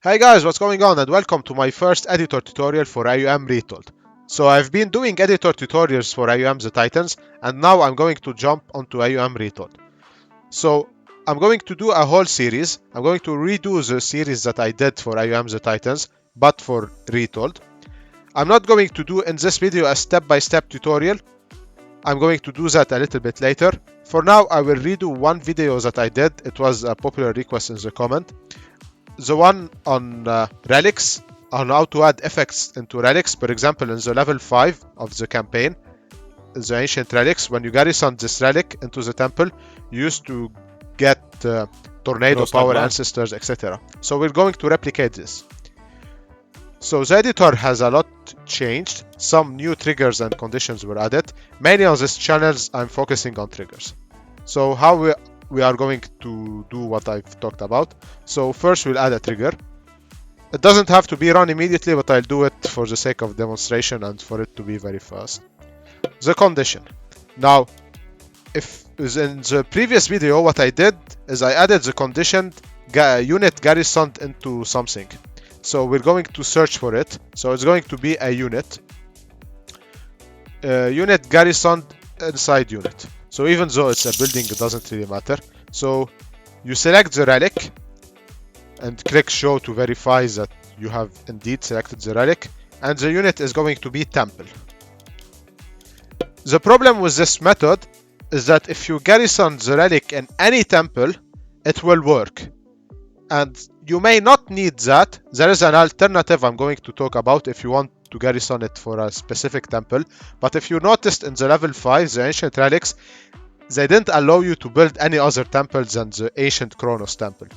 Hey guys, what's going on, and welcome to my first editor tutorial for IUM Retold. So I've been doing editor tutorials for IUM The Titans, and now I'm going to jump onto IUM Retold. So I'm going to do a whole series. I'm going to redo the series that I did for IUM The Titans, but for Retold. I'm not going to do in this video a step-by-step tutorial. I'm going to do that a little bit later. For now, I will redo one video that I did. It was a popular request in the comment. The one on relics, on how to add effects into relics. For example, in the level 5 of the campaign, the ancient relics, when you garrison this relic into the temple, you used to get tornado power, ancestors, etc. So we're going to replicate this. So the editor has a lot changed. Some new triggers and conditions were added. Mainly on this channel, I'm focusing on triggers. So how we are going to do what I've talked about. So first we'll add a trigger. It doesn't have to be run immediately, but I'll do it for the sake of demonstration and for it to be very fast. The condition. Now, if in the previous video, what I did is I added the condition unit garrisoned into something. So we're going to search for it. So it's going to be a unit. Unit garrisoned inside unit. So even though it's a building, it doesn't really matter. So you select the relic and click show to verify that you have indeed selected the relic, and the unit is going to be temple. The problem with this method is that if you garrison the relic in any temple, it will work. And you may not need that. There is an alternative I'm going to talk about if you want to garrison it for a specific temple. But if you noticed in the level 5, the ancient relics, they didn't allow you to build any other temple than the ancient Kronos temple.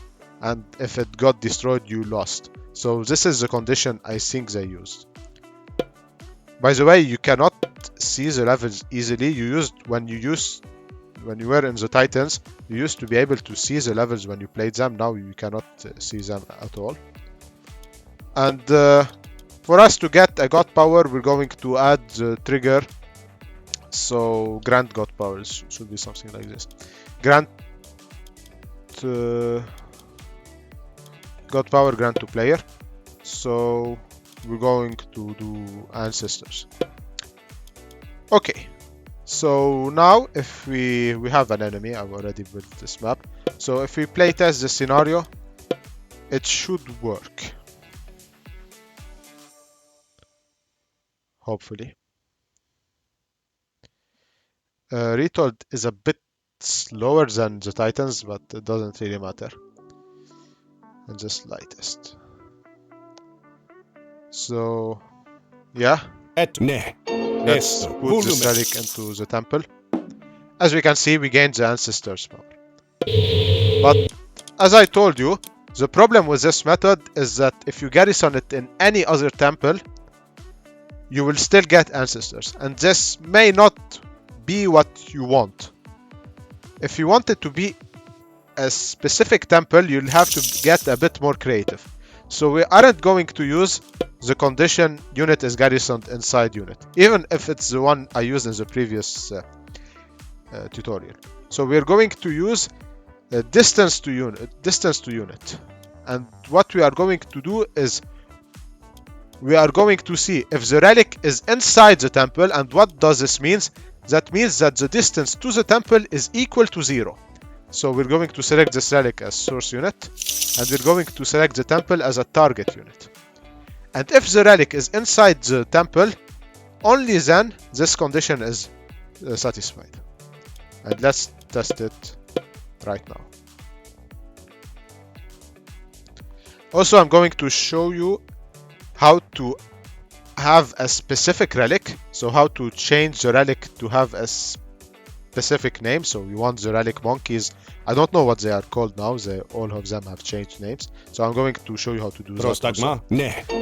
And if it got destroyed, you lost. So this is the condition I think they used. By the way, you cannot see the levels easily. When you were in the Titans, you used to be able to see the levels when you played them. Now you cannot see them at all. And for us to get a God power, we're going to add the trigger. So grant God power should be something like this. Grant God power grant to player. So we're going to do ancestors. Okay. So now if we have an enemy, I've already built this map. So if we play test the scenario, it should work. Hopefully. Retold is a bit slower than the Titans, but it doesn't really matter. And just lightest. So yeah. Let's put this relic into the temple. As we can see, we gained the ancestors power. But as I told you, the problem with this method is that if you garrison it in any other temple, you will still get ancestors, and this may not be what you want. If you want it to be a specific temple, you'll have to get a bit more creative. So we aren't going to use the condition unit is garrisoned inside unit, even if it's the one I used in the previous tutorial. So we're going to use distance to unit. And what we are going to do is we are going to see if the relic is inside the temple. And what does this mean? That means that the distance to the temple is equal to 0. So we're going to select this relic as source unit, and we're going to select the temple as a target unit. And if the relic is inside the temple, only then this condition is satisfied. And let's test it right now. Also, I'm going to show you how to have a specific relic. So how to change the relic to have a specific name. So we want the relic monkeys. I don't know what they are called now. All of them have changed names. So I'm going to show you how to do that.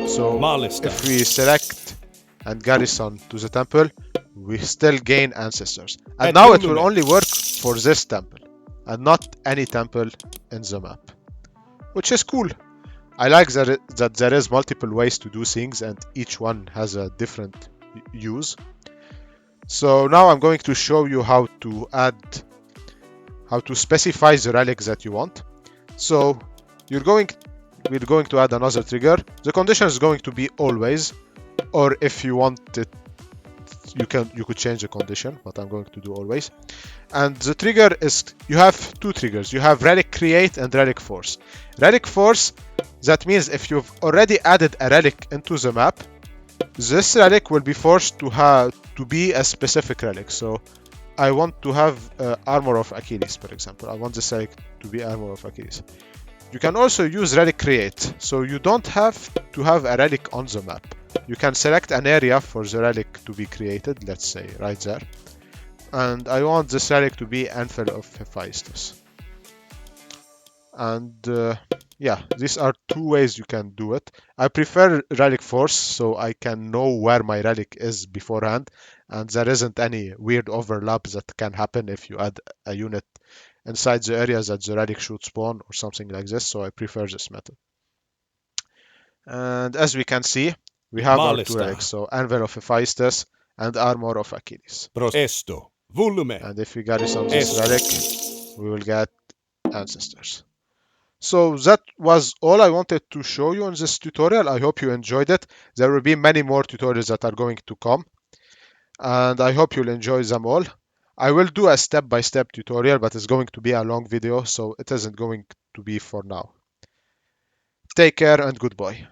So if we select and garrison to the temple, we still gain ancestors. And now it will only work for this temple and not any temple in the map, which is cool. I like that there is multiple ways to do things and each one has a different use. So now I'm going to show you how to specify the relics that you want. So you're going we're going to add another trigger. The condition is going to be always, or if you want it, you could change the condition, but I'm going to do always. And the trigger is, you have two triggers. You have relic create and relic force. Relic force, that means if you've already added a relic into the map, this relic will be forced to be a specific relic. So I want to have Armor of Achilles, for example. I want this relic to be Armor of Achilles. You can also use relic create, so you don't have to have a relic on the map. You can select an area for the relic to be created, let's say right there. And I want this relic to be Anvil of Hephaestus. And yeah, these are two ways you can do it. I prefer relic force, so I can know where my relic is beforehand, and there isn't any weird overlap that can happen if you add a unit inside the area that the relic should spawn or something like this, so I prefer this method. And as we can see, we have our two relics, so Anvil of Hephaestus and Armor of Achilles. Esto. Volume. And if we garrison this relic, we will get Ancestors. So that was all I wanted to show you in this tutorial. I hope you enjoyed it. There will be many more tutorials that are going to come, and I hope you'll enjoy them all. I will do a step-by-step tutorial, but it's going to be a long video, so it isn't going to be for now. Take care and goodbye.